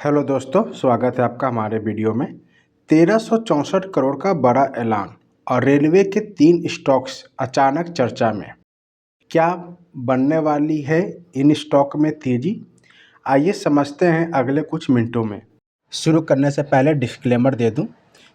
Hello दोस्तों, स्वागत है आपका हमारे वीडियो में। 1364 करोड़ का बड़ा ऐलान और रेलवे के 3 स्टॉक्स अचानक चर्चा में। क्या बनने वाली है इन स्टॉक में तेजी? आइए समझते हैं अगले कुछ मिनटों में। शुरू करने से पहले डिस्क्लेमर दे दूं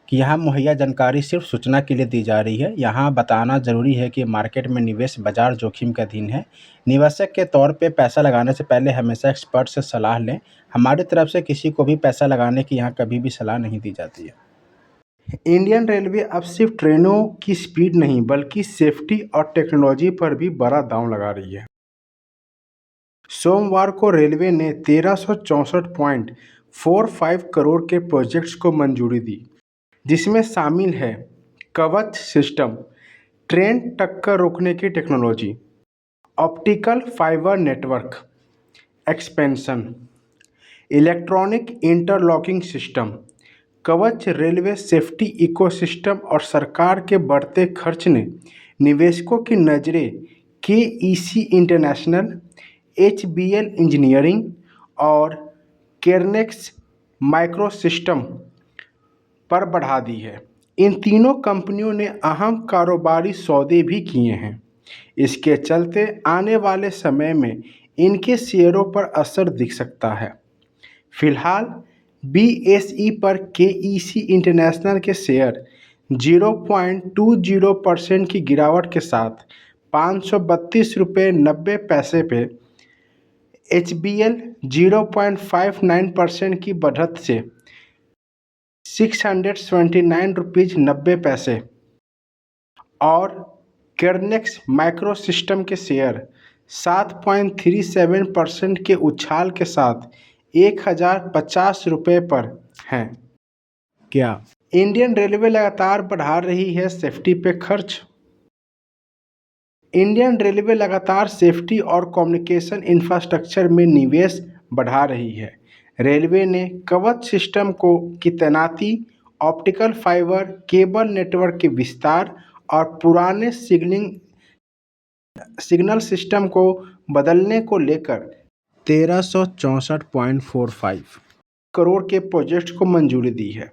कि यहाँ मुहैया जानकारी सिर्फ सूचना के लिए दी जा रही है। यहाँ बताना ज़रूरी है कि मार्केट में निवेश बाजार जोखिम का अधीन है। निवेशक के तौर पे पैसा लगाने से पहले हमेशा एक्सपर्ट से सलाह लें। हमारी तरफ से किसी को भी पैसा लगाने की यहाँ कभी भी सलाह नहीं दी जाती है। इंडियन रेलवे अब सिर्फ ट्रेनों की स्पीड नहीं बल्कि सेफ्टी और टेक्नोलॉजी पर भी बड़ा दांव लगा रही है। सोमवार को रेलवे ने 1364.45 करोड़ के प्रोजेक्ट्स को मंजूरी दी, जिसमें शामिल है कवच सिस्टम, ट्रेन टक्कर रोकने की technology, optical fibre network expansion, electronic interlocking system. कवच रेलवे सेफ्टी इकोसिस्टम और सरकार के बढ़ते खर्च ने निवेशकों की नज़रें केईसी इंटरनेशनल, एचबीएल इंजीनियरिंग और केर्नेक्स माइक्रोसिस्टम पर बढ़ा दी है। इन तीनों कंपनियों ने अहम कारोबारी सौदे भी किए हैं। इसके चलते आने वाले समय में इनके शेयरों पर असर दिख सकता है। फिलहाल बीएसई पर केईसी इंटरनेशनल के शेयर 0.20% की गिरावट के साथ 532 रुपये 90 पैसे पे, एचबीएल 0.59% की बढ़त से 679 रुपीज़ 90 पैसे और केर्नेक्स माइक्रोसिस्टम के शेयर 7.37% के उछाल के साथ 1050 रुपये पर हैं। क्या इंडियन रेलवे लगातार बढ़ा रही है सेफ्टी पे खर्च? इंडियन रेलवे लगातार सेफ्टी और कम्युनिकेशन इंफ्रास्ट्रक्चर में निवेश बढ़ा रही है। रेलवे ने कवच सिस्टम की तैनाती, ऑप्टिकल फाइबर केबल नेटवर्क के विस्तार और पुराने सिग्नल सिस्टम को बदलने को लेकर 1364.45 करोड़ के प्रोजेक्ट को मंजूरी दी है।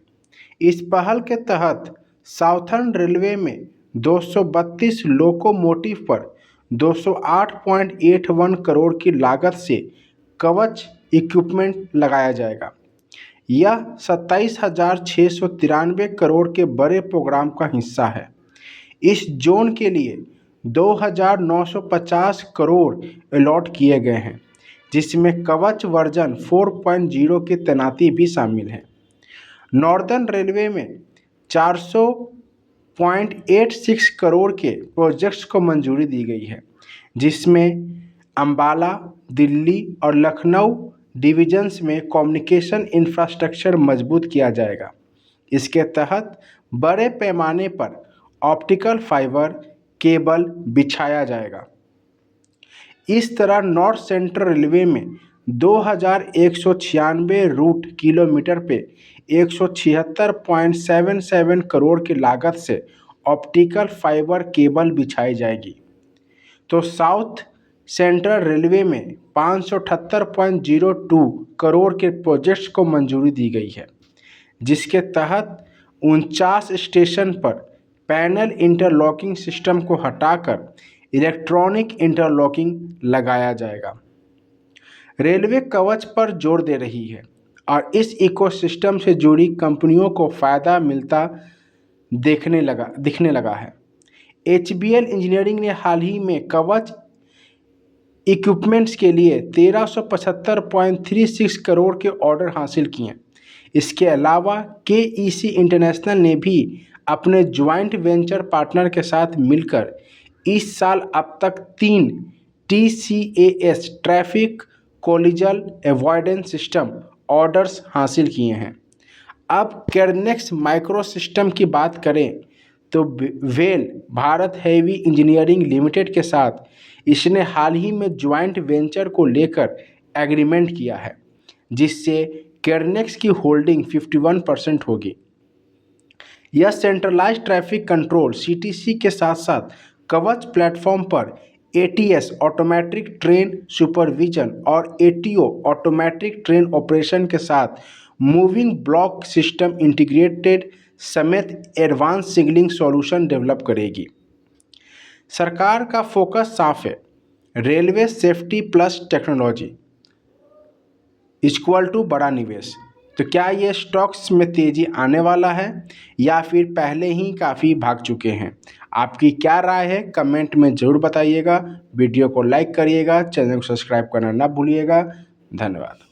इस पहल के तहत साउथर्न रेलवे में 232 लोकोमोटिव पर 208.81 करोड़ की लागत से कवच इक्विपमेंट लगाया जाएगा। यह 27,693 करोड़ के बड़े प्रोग्राम का हिस्सा है। इस जोन के लिए 2,950 करोड़ अलॉट किए गए हैं, जिसमें कवच वर्जन 4.0 की तैनाती भी शामिल है। नॉर्दर्न रेलवे में 400.86 करोड़ के प्रोजेक्ट्स को मंजूरी दी गई है, जिसमें अंबाला, दिल्ली और लखनऊ डिविजन्स में कम्युनिकेशन इंफ्रास्ट्रक्चर मजबूत किया जाएगा। इसके तहत बड़े पैमाने पर ऑप्टिकल फाइबर केबल बिछाया जाएगा। इस तरह नॉर्थ सेंट्रल रेलवे में 2196 रूट किलोमीटर पे 176.77 करोड़ की लागत से ऑप्टिकल फाइबर केबल बिछाई जाएगी। तो साउथ सेंट्रल रेलवे में 578.02 करोड़ के प्रोजेक्ट्स को मंजूरी दी गई है, जिसके तहत 49 स्टेशन पर पैनल इंटरलॉकिंग सिस्टम को हटाकर इलेक्ट्रॉनिक इंटरलॉकिंग लगाया जाएगा। रेलवे कवच पर जोर दे रही है और इस इकोसिस्टम से जुड़ी कंपनियों को फ़ायदा मिलता दिखने लगा है। एचबीएल इंजीनियरिंग ने हाल ही में कवच इक्विपमेंट्स के लिए 1375.36 करोड़ के ऑर्डर हासिल किए। इसके अलावा केईसी इंटरनेशनल ने भी अपने ज्वाइंट वेंचर पार्टनर के साथ मिलकर इस साल अब तक 3 TCAS traffic collision avoidance system orders हासिल किए हैं। अब केर्नेक्स माइक्रोसिस्टम की बात करें तो well Bharat heavy engineering limited के साथ इसने हाल ही में ज्वाइंट वेंचर को लेकर एग्रीमेंट किया है, जिससे केर्नेक्स की होल्डिंग 51% होगी। यह सेंट्रलाइज्ड ट्रैफिक कंट्रोल CTC के साथ साथ कवच प्लेटफॉर्म पर ATS ऑटोमेटिक ट्रेन सुपरविजन और ATO ऑटोमेटिक ट्रेन ऑपरेशन के साथ मूविंग ब्लॉक सिस्टम इंटीग्रेटेड समेत एडवांस सिग्नलिंग सॉल्यूशन डेवलप करेगी। सरकार का फोकस साफ है, railway safety plus technology equal to बड़ा निवेश। तो क्या ये स्टॉक्स में तेज़ी आने वाला है या फिर पहले ही काफ़ी भाग चुके हैं? आपकी क्या राय है कमेंट में ज़रूर बताइएगा। वीडियो को लाइक करिएगा, चैनल को सब्सक्राइब करना ना भूलिएगा। धन्यवाद।